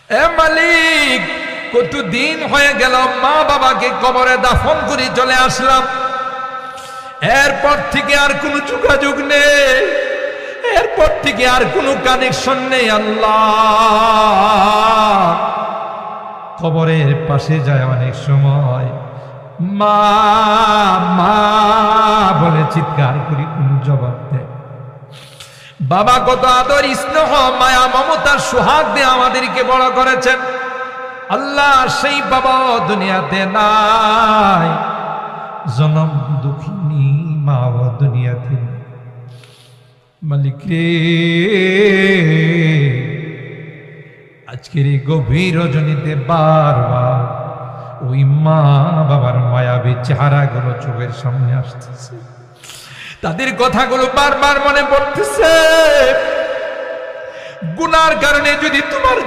এ মালিক, কতদিন হয়ে গেল মা বাবাকে কবরে দাফন করে চলে আসলাম, এরপর থেকে আর কোনো যোগাযোগ নেই, এরপর থেকে আর কোনো কানেকশন নেই। আল্লাহ, কবরের পাশে যায় অনেক সময় মা মা বলে চিৎকার করি, কোন জবাব দেয়। বাবা কত আদর স্নেহ মায়া মমতার সোহাগ দিয়ে আমাদেরকে বড় করেছেন। আল্লাহ, সেই বাবা দুনিয়াতে নাই, জনম দুঃখিনী মা দুনিয়াতে। মালিক রে, আজকের এই গভীর রজনীতে বারবার ওই মা বাবার মায়াবী চেহারাগুলো চোখের সামনে আসতেছে, তাদের কথাগুলো বারবার মনে পড়তেছে। গুনার কারণে যদি তোমার